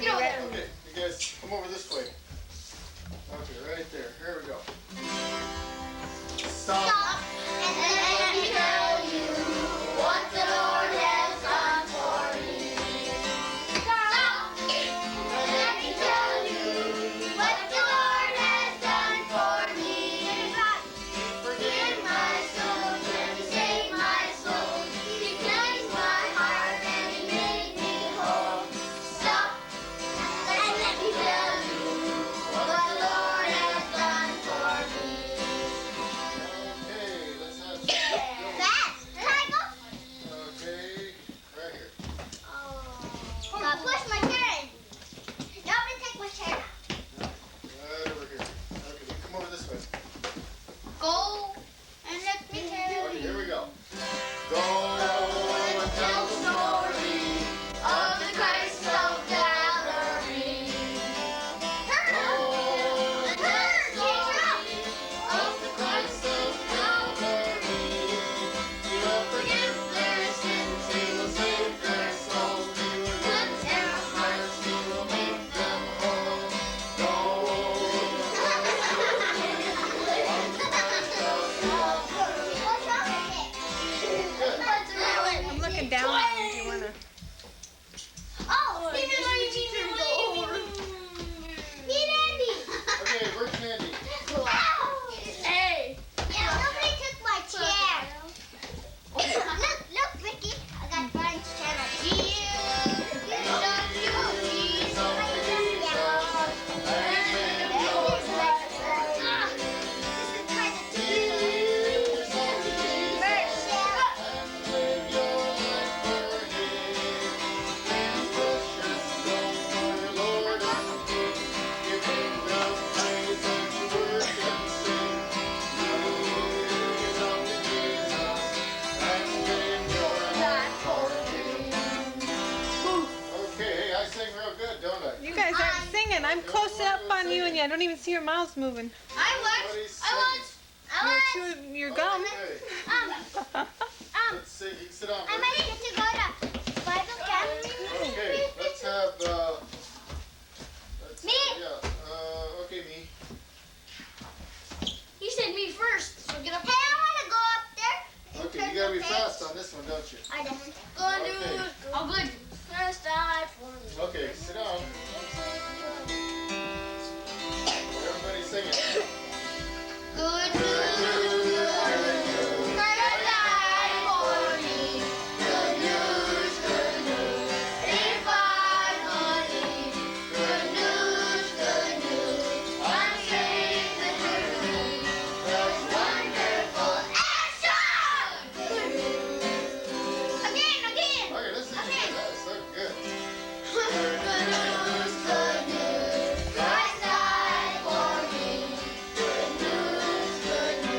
gonna be ready. Okay, you guys come over this way. Okay, right there. Here we go. Stop. And let me tell you what the Lord has done for me. Stop. And let me tell you what the Lord has done for me. Forgive my soul and save my soul. He cleansed my heart and He made me whole. Stop. And let me tell you what the Lord has done for me. Okay, let's have some. Fast. Can I go? Okay, right here. Now push my turn. Nobody take my turn. Right over here. Okay, you come over this way. Go and let me tell Okay, you. here we go. Go and tell the story of the Christ of Gallery. Turn and tell the story of the Christ of Calvary. He will forgive their sins. He will save their souls. He will cleanse their hearts. He will make them whole. Go. I'm looking down. Do you wanna? Oh, Stephen, Need Andy. Okay, where's Mandy? Hey. Yeah, nobody took my chair. Look, Vicky. I got Brian's chair. Okay, I sing real good, don't I? You guys aren't singing. I'm close up on you, and I don't even see your mouths moving. Your gum. Okay, let's see. You can sit down. I might get to go to Bible camp. Okay, let's have. Me. Yeah. Okay, me. He said me first, so get up. Hey, I want to go up there. Okay, you gotta be fast on this one, don't you? I definitely. Okay. Oh, good. First die for me. Okay, sit down. Everybody sing it. Good news, good news. Gonna die for me. Good news, good news. If I believe. Good news, good news. I'm saved eternally. Those wonderful action. Good news. Again. Okay, this is Okay. so good. Good news, good news. Christ died for me. Good news, good news.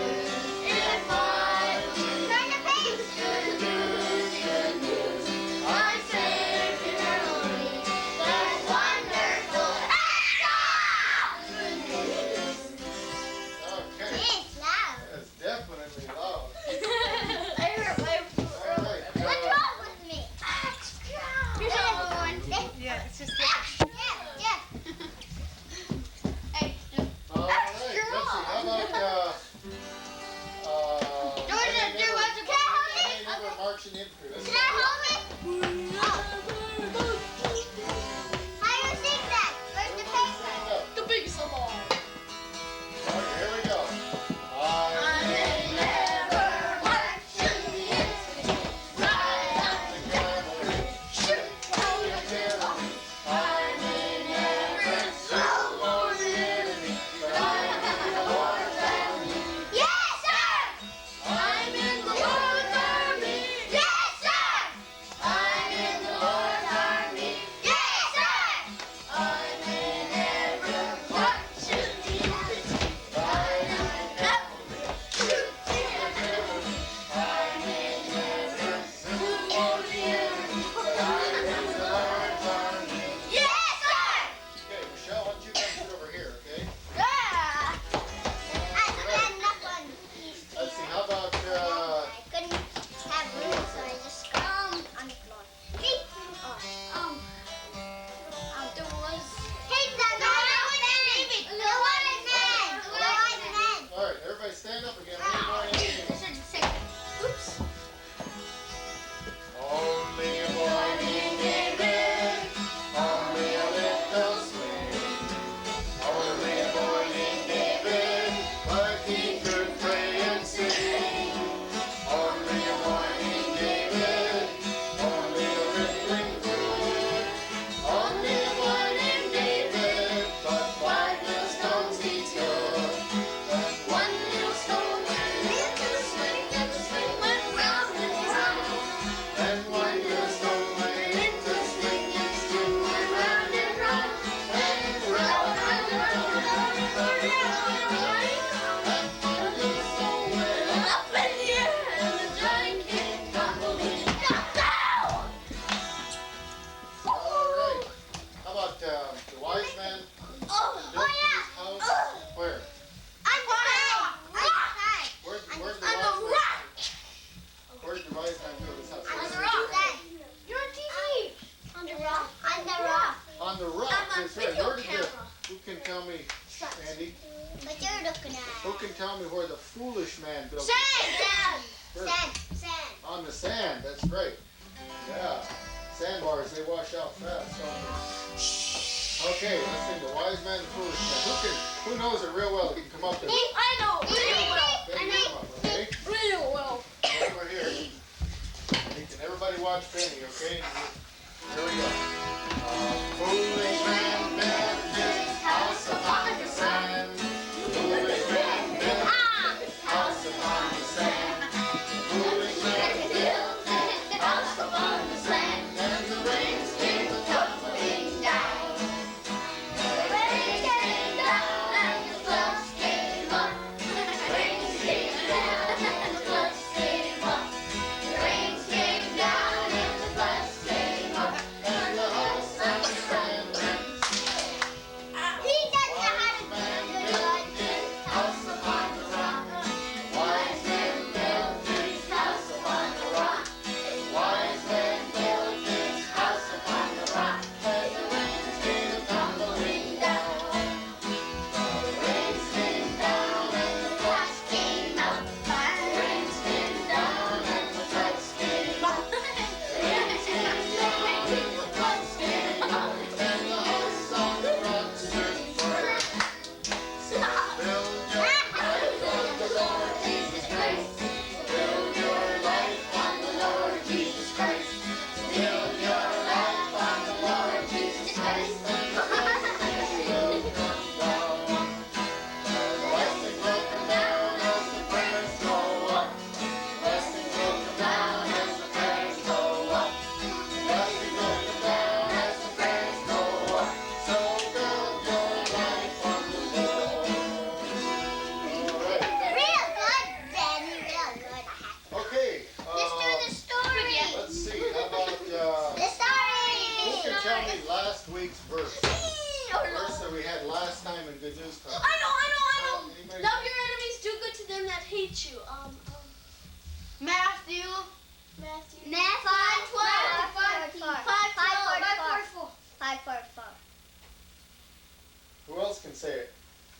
tell me where the foolish man built Sand! Where? Sand! On the sand, that's right. Yeah. Sandbars, they wash out fast, don't they? Okay, let's see. The wise man, the foolish man. Who knows it real well? That can come up with it. I know! Real well! Benny, come up, okay? Real well! Over here. Can everybody watch Benny, okay? Here we go. Foolish man built his house upon the sand. Foolish man built his house upon the sand. Foolish man built his house upon the sand. And the rains came tumbling down. The rains came down and the floods came up. The rains came down and the floods came up. The rains came down and the floods came up. And the house on the sand went. He doesn't know how to build his house upon the rock. Wise men built his house upon the rock. Wise men built his house upon the rock. And the rains came tumbling down. The rains came down and the floods came up. The rains came down and the floods came up. The rains came down and the floods came up. And the house on the rock stood firm. Build your life on the Lord Jesus Christ. Build your life on the Lord Jesus Christ. Build your life on the Lord Jesus Christ. And the blessing will come down. The blessing will come down as the prayers go up. The blessing will come down as the prayers go up. The blessing will come down as the prayers go up. So build your life on the Lord. All right. Real good, Benny, real good. Okay. Let's do the story. Let's see. How about The story. who can tell me last week's verse? Verse that we had last time in Good News Time. I know. Anybody? Love your enemies, do good to them that hate you. Matthew. Matthew. 5:44. Who else can say it?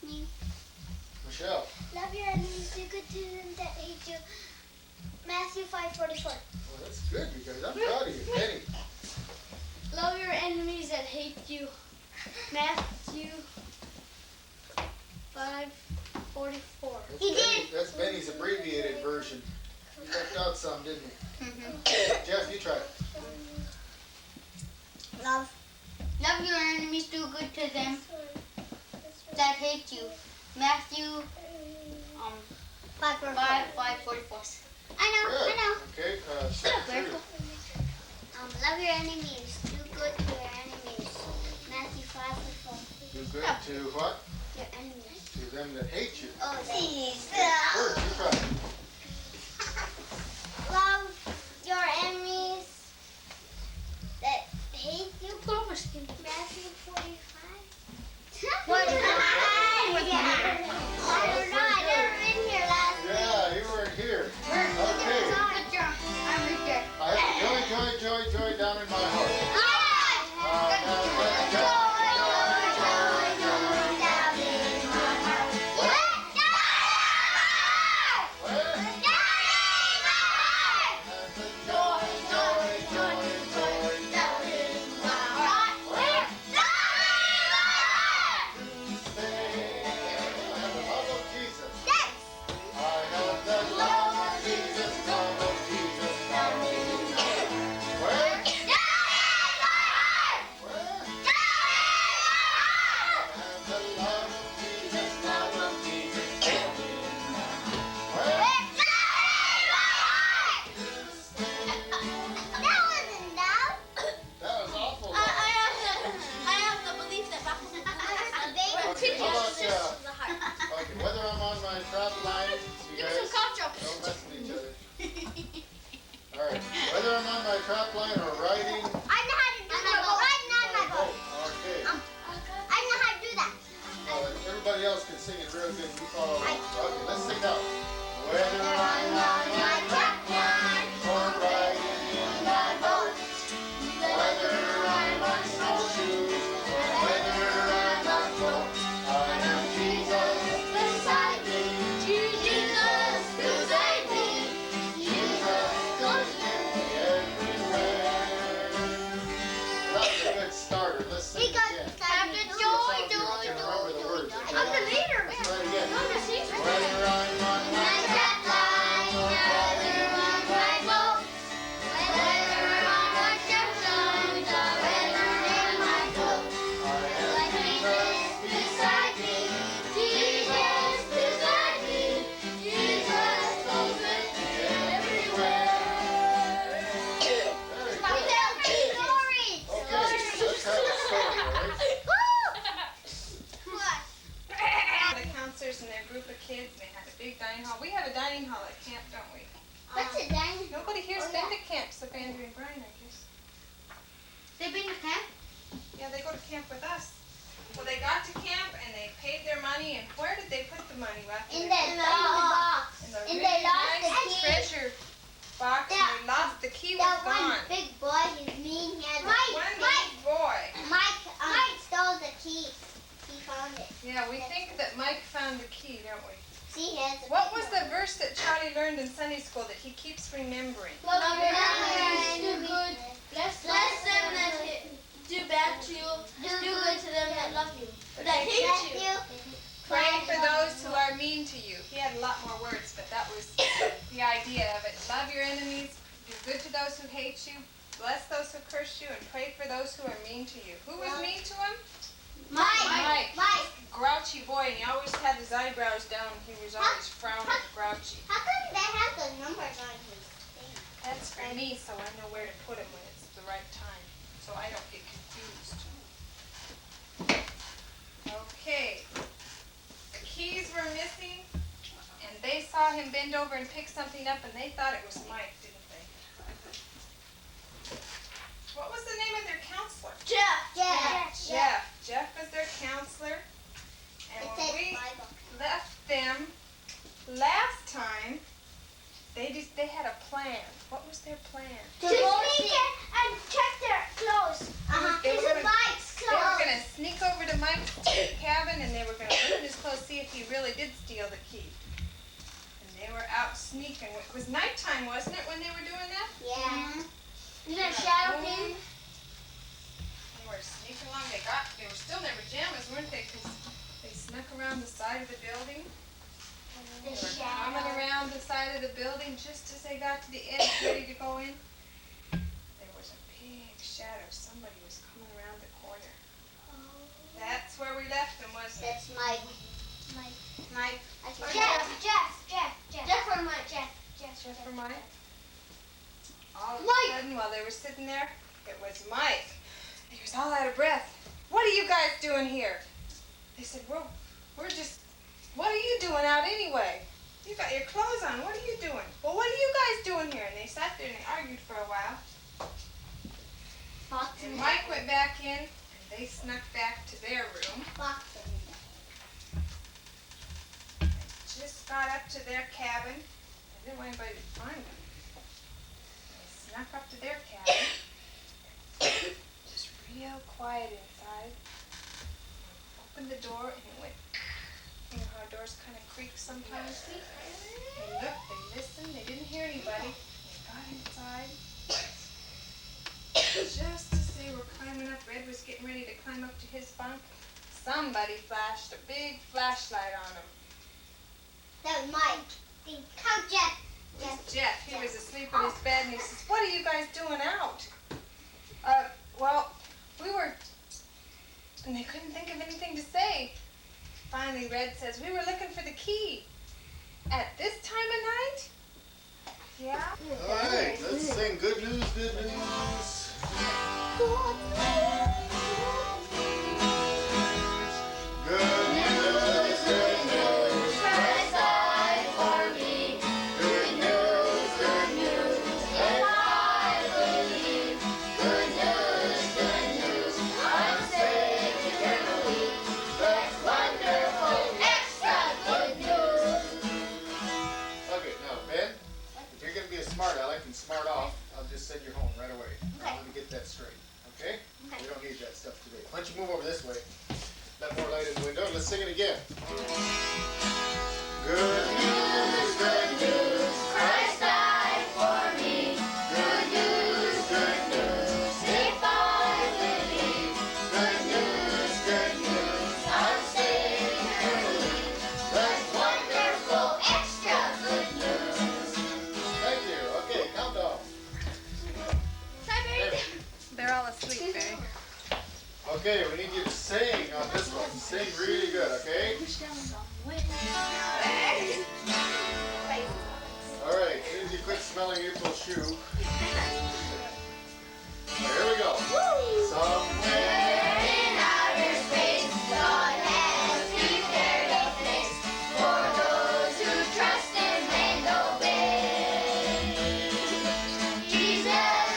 Me. Michelle. Love your enemies, do good to them that hate you. Matthew 5:44. Well, that's good, you guys. I'm proud of you. Penny. Love your enemies that hate you. Matthew 5:44. That's Benny's abbreviated version. You left out some, didn't you? Jeff, you try it. Love your enemies, do good to them that hate you. Matthew 5:44. I Good. know. Okay. Drew. Love your enemies, do good to your enemies. Matthew 5:44. Do good to what? Your enemies. To them that hate you. Oh, Jesus. Bert, you try it. Love your enemies that hate you. Matthew 45. 45. Yeah. I don't know. I never been here last week. Yeah, you weren't here. Okay. Good job. I'm right there. I have joy down in my heart. Trap line or riding? I know how to do that. Riding on my boat. Okay. I know how to do that. Everybody else can sing it real good. You follow. Okay, let's sing now. Whether I'm on my trap line or riding in my boat, whether I'm on snowshoes or whether I'm on foot, I know Jesus beside me. Andrew and Brian, I guess. They've been to camp? Yeah, they go to camp with us. Well, they got to camp and they paid their money, and where did they put the money? After In they the box. in the And really they lost nice the key. treasure box, and they lost the key. Was That gone. one big boy, he's mean. He had One big boy. Mike stole the key. He found it. Yeah, we think that Mike found the key, don't we? See, he has the What key. was the verse that Charlie learned in Sunday school that he keeps remembering? Love your enemies, enemies, do good, bless them that do bad to you, do good to them that love you, that hate you. Pray for those who are mean to you. He had a lot more words, but that was the idea of it. Love your enemies, do good to those who hate you, bless those who curse you, and pray for those who are mean to you. Who was mean to him? Mike. Grouchy boy, and he always had his eyebrows down. He was always frowning, grouchy. How come they have the numbers on his thing? That's for me, so I know where to put him when it's the right time, so I don't get confused. Okay. The keys were missing, and they saw him bend over and pick something up, and they thought it was Mike, didn't they? What was the name of their counselor? Jeff. Jeff. Jeff was their counselor. And It when says we Bible. left them last time, they had a plan. What was their plan? To sneak in and check their clothes. They These were are gonna- Mike's They were clothes. going to sneak over to Mike's cabin, and they were going to look at his clothes, see if he really did steal the key. And they were out sneaking. It was nighttime, wasn't it, when they were doing that? Yeah. You know Shadow King? They were sneaking along. They were still in their pajamas, weren't they? Because they snuck around the side of the building. The They were coming shadow. around the side of the building just as they got to the edge, ready to go in. There was a big shadow. Somebody was coming around the corner. That's where we left them, wasn't it? That's Mike. Mike. Jeff or Mike? Jeff or Mike? All of Mike. a sudden, while they were sitting there, it was Mike. He was all out of breath. What are you guys doing here? They said, we're just, what are you doing out anyway? You got your clothes on. What are you doing? Well, what are you guys doing here? And they sat there and they argued for a while. And Mike went back in, and they snuck back to their room. Just got up to their cabin. They didn't want anybody to find them. They snuck up to their cabin. Just real quiet inside. Opened the door and it went. You know how doors kind of creak sometimes? They looked, they listened, they didn't hear anybody. They got inside. Just as they were climbing up, Red was getting ready to climb up to his bunk. Somebody flashed a big flashlight on him. That was Mike. Come, Jeff. It was Jeff. He was asleep in his bed and he says, "What are you guys doing out?" Well, we were, and they couldn't think of anything to say. Finally, Red says, "We were looking for the key. At this time of night?" Yeah? All right, let's sing good news, good news. Good news, good news. Christ died for me. Good news, good news. If I believe. Good news. I'm saved eternally. That's wonderful, extra good news. Okay, now Ben, if you're gonna be a smart aleck and smart off, I'll just send you home right away. Okay. Let me get that straight. Okay? Okay. We don't need that stuff today. Why don't you move over this way? Let more light in the window. Let's sing it again. Good news, good news. Christ died for me. Good news, good news. If I believe. Good news, good news. I'm saved eternally. That's wonderful, extra good news. Thank you. Okay, count off. There. They're all asleep, Barry. Okay, we need you to sing on this one. Sing really good, okay? All right, as soon as you quit smelling April's shoe. All right, here we go. Somewhere. In outer space, God has prepared a place for those who trust Him and obey. Jesus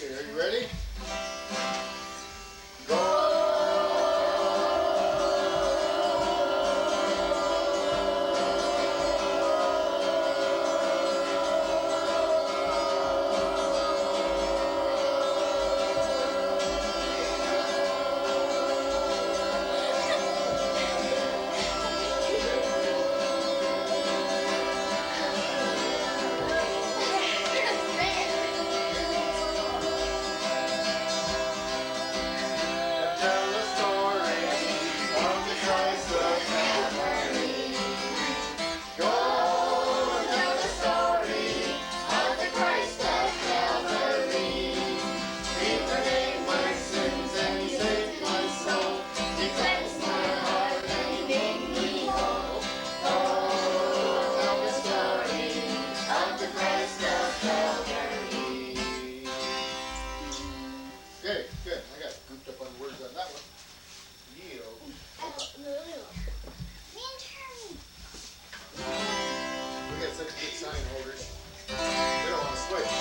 Okay, are you ready? Go! Tell the story of the Christ of Calvary. Go and tell the story of the Christ of Calvary. He forgave my sins and he saved my soul. He cleansed my heart and he made me whole. Go and tell the story of the Christ of Calvary. Okay, good. I got gooped up on the words on that one. Yeah. We got such good sign holders. They don't want to switch.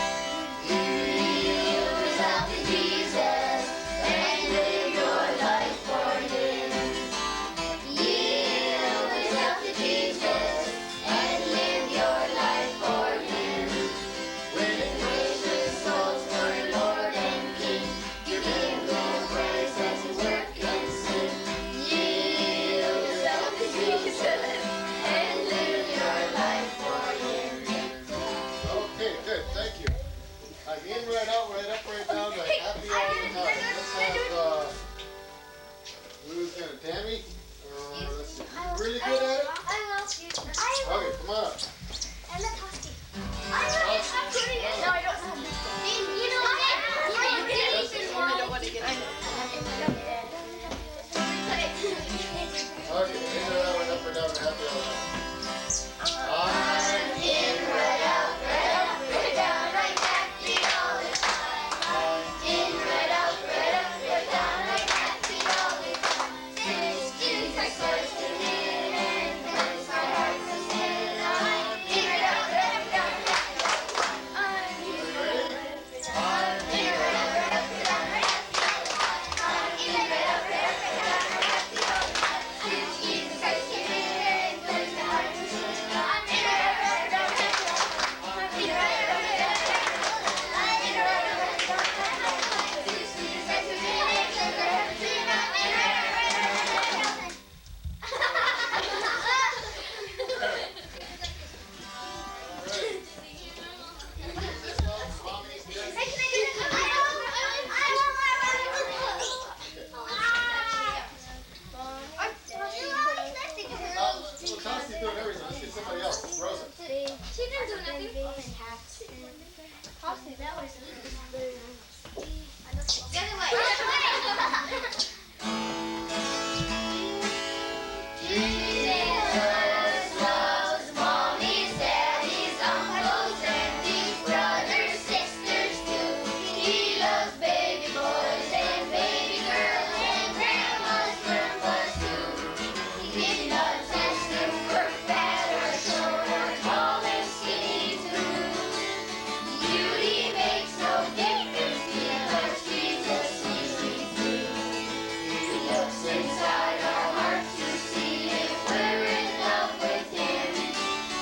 Yield yourself to Jesus and live your life for Him. Yield yourself to Jesus and live your life for Him. Winning precious souls for Lord and King. Give Him the praise as you work and sing. Yield yourself to Jesus and live your life for Him. Okay, good. Thank you. I'm in, right out, right up, right down, right happy all the time. Let's have, who's gonna, Tammy? Let's see. You really good at it? Okay, come on up. Okay, in or out, right up or down, right happy all the time. I'm in, right out, right down, right happy all the time. In, right out, right down, right happy all the time. Since Jesus Christ is in and cleanse my heart from sin. I'm in, right out, right down, happy all the time. I'm in, right out, right down, right happy all the time. I'm in, right out, right down, right happy all the time. Since Jesus Christ is in and cleanse my heart from sin. I'm in, right out, right down, happy all the time. I'm in, right out, right down, happy all the time. I'm in, right out, right down, happy all the time. Since Jesus Christ is in and cleanse my heart from sin. I'm in, right out, right down, happy all the time. Well, Tommy's doing everything. Let's get somebody else. Rosa. She didn't do nothing. Possibly that was the other way. Jesus loves mommies, daddies, uncles, aunties, brothers, sisters too. He loves baby boys and baby girls and grandmas, grandpas too. He does test them for fat or short or tall and skinny too. Beauty makes no difference because Jesus sees me through. He looks inside our hearts to see if we're in love with Him,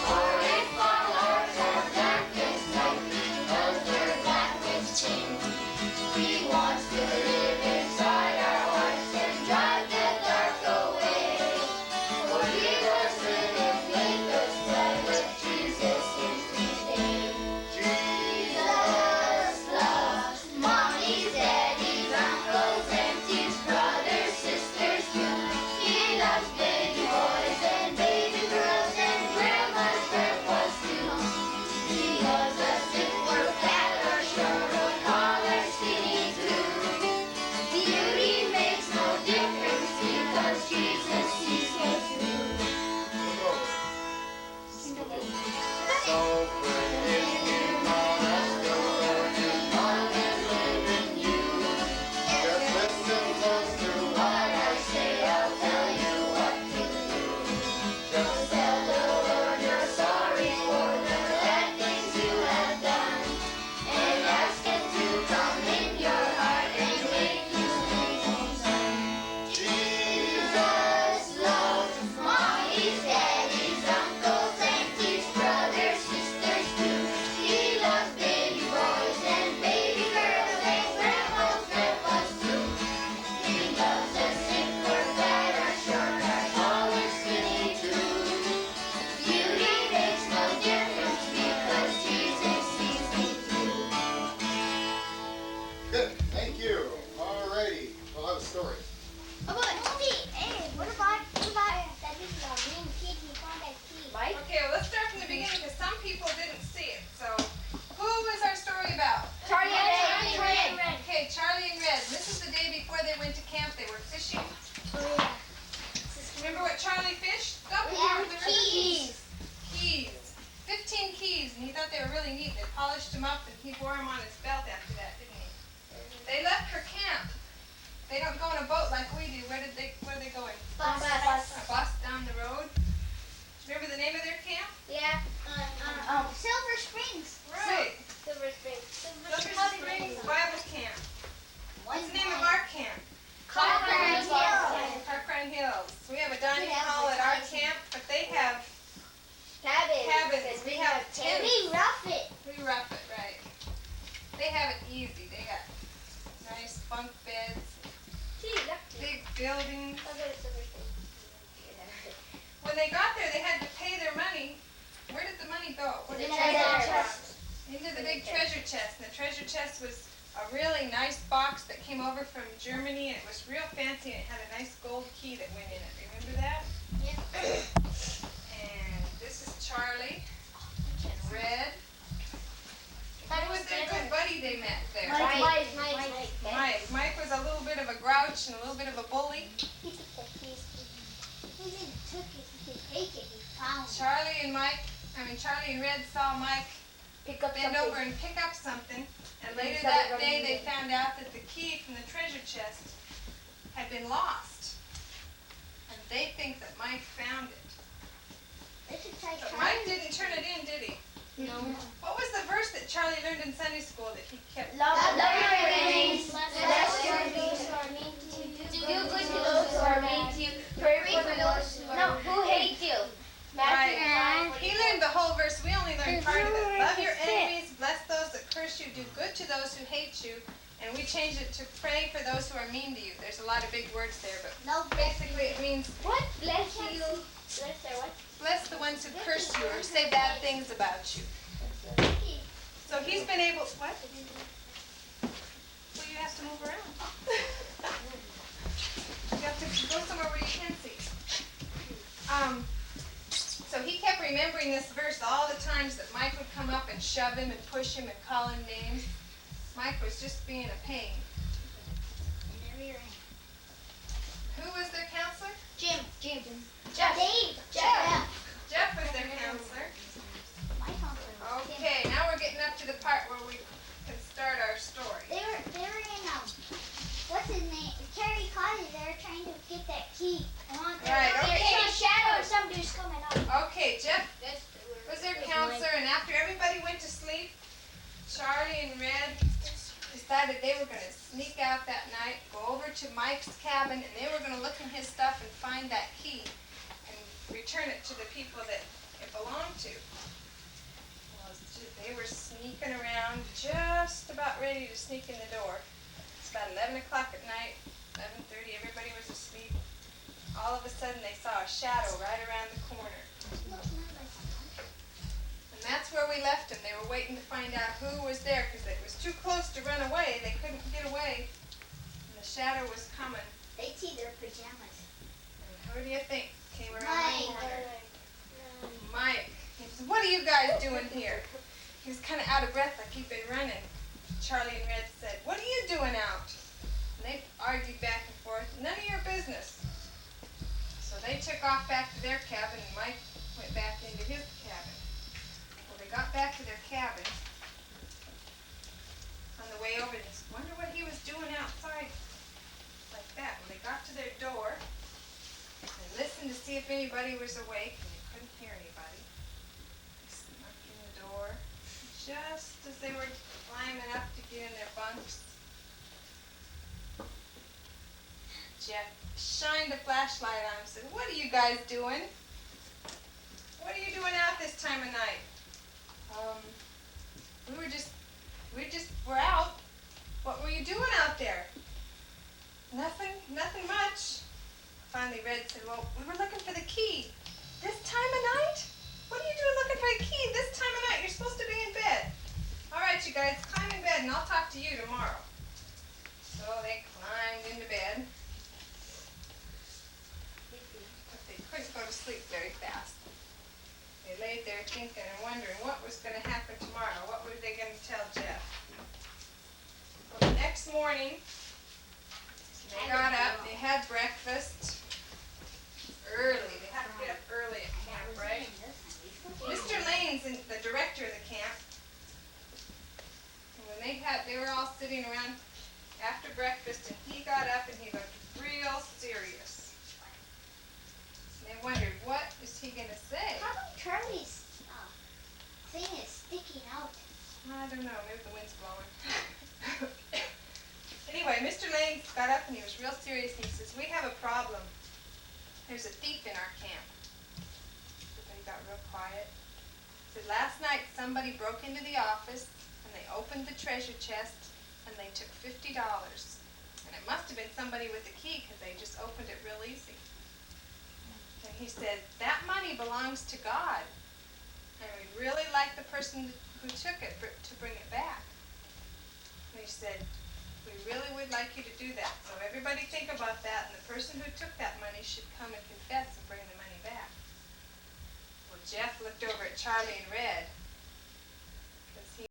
or if our hearts are dark as night because we're black with sin. He Good, thank you. Alrighty, we'll have a story. Oh, but hey, what about that is a mean kid who found that key? Mike? Okay, well, let's start from the beginning because some people didn't see it. So, who was our story about? Charlie and Red. Okay, Charlie and Red. This is the day before they went to camp. They were fishing. Remember what Charlie fished? Keys. Keys. 15 keys, and he thought they were really neat. They polished them up, and he wore them on his belt after that, didn't he? They left for camp. They don't go on a boat like we do. Where are they going? Bus. A bus down the road. Remember the name of their camp? Yeah. Silver Springs. Right. Silver Springs. Silver Springs Bible Camp. What's the name of our camp? Cochran Hills. Cochran Hills. We have a dining hall at our camp, but they have cabins. We have tents. We rough it. We rough it, right. They have it easy. They got nice bunk beds, big buildings. When they got there, they had to pay their money. Where did the money go? Where did Into it the go? chest. Into the big treasure chest. And the treasure chest was a really nice box that came over from Germany, and it was real fancy, and it had a nice gold key that went in it. Remember that? Yeah. And this is Charlie and Red. Who was their good buddy they met there? Mike was a little bit of a grouch and a little bit of a bully. He took the keys. He didn't took it. He didn't take it. He found it. Charlie and Red saw Mike bend over and pick up something. And later that day they found out that the key from the treasure chest had been lost. And they think that Mike found it. They should try But Charlie. Mike didn't turn it in, did he? No. What was the verse that Charlie learned in Sunday school that he kept? Love your enemies. Bless your enemies. Do good to those who are mean to you. Pray for those who hate you. Right. He learned the whole verse. We only learned part of it. Love your enemies, bless those that curse you, do good to those who hate you. And we changed it to pray for those who are mean to you. There's a lot of big words there, but No, basically it means What? Bless you. Bless their what? bless the ones who curse you or say bad things about you. So he's been able, what? Well, you have to move around. You have to go somewhere where you can see. So he kept remembering this verse all the times that Mike would come up and shove him and push him and call him names. Mike was just being a pain. Who was their counselor? Jim. Jeff. Dave. Jeff was their counselor. My counselor. Okay, now we're getting up to the part where we can start our story. They were in what's his name? Terry Cottage. They were trying to get that key. Right, okay. In a shadow or somebody's coming up. Okay, Jeff was their counselor, and after everybody went to sleep, Charlie and Red decided they were going to sneak out that night, go over to Mike's cabin, and they were going to look in his stuff and find that key and return it to the people that it belonged to. Well, they were sneaking around, just about ready to sneak in the door. It's about 11 o'clock at night, 11:30, everybody was asleep. All of a sudden, they saw a shadow right around the corner. And that's where we left them. They were waiting to find out who was there because it was too close to run away. They couldn't get away. And the shadow was coming. They see their pajamas. And who do you think came around the Mike. corner? Mike. He said, "What are you guys doing here?" He was kind of out of breath like he'd been running. Charlie and Red said, "What are you doing out?" And they argued back and forth. "None of your business." So they took off back to their cabin, and Mike went back into his cabin. Well, they got back to their cabin. On the way over, they wonder what he was doing outside like that. When they got to their door, they listened to see if anybody was awake, and they couldn't hear anybody. They snuck in the door just as they were climbing up to get in their bunks. Jeff shined a flashlight on him and said, "What are you guys doing? What are you doing out this time of night?" We're out. "What were you doing out there?" Nothing much." Finally Red said, "Well, we were looking for the key. This time of night? What are you doing looking for the key this time of night? You're supposed to be in bed." "All right, you guys, climb in bed and I'll talk to you tomorrow." morning. They got up, they had breakfast early. They had to get up early at camp, right? Mr. Lane's the director of the camp. And when they were all sitting around after breakfast, and he got up and he looked real serious. And they wondered, what is he going to say? How come Charlie's thing is sticking out? I don't know, maybe the wind's blowing. Anyway, Mr. Lane got up and he was real serious and he says, we have a problem. There's a thief in our camp. Everybody got real quiet. He said, last night somebody broke into the office and they opened the treasure chest and they took $50. And it must have been somebody with a key because they just opened it real easy. And he said, that money belongs to God. And we'd really like the person who took it to bring it back. And he said, we really would like you to do that. So everybody think about that, and the person who took that money should come and confess and bring the money back. Well, Jeff looked over at Charlie and Red,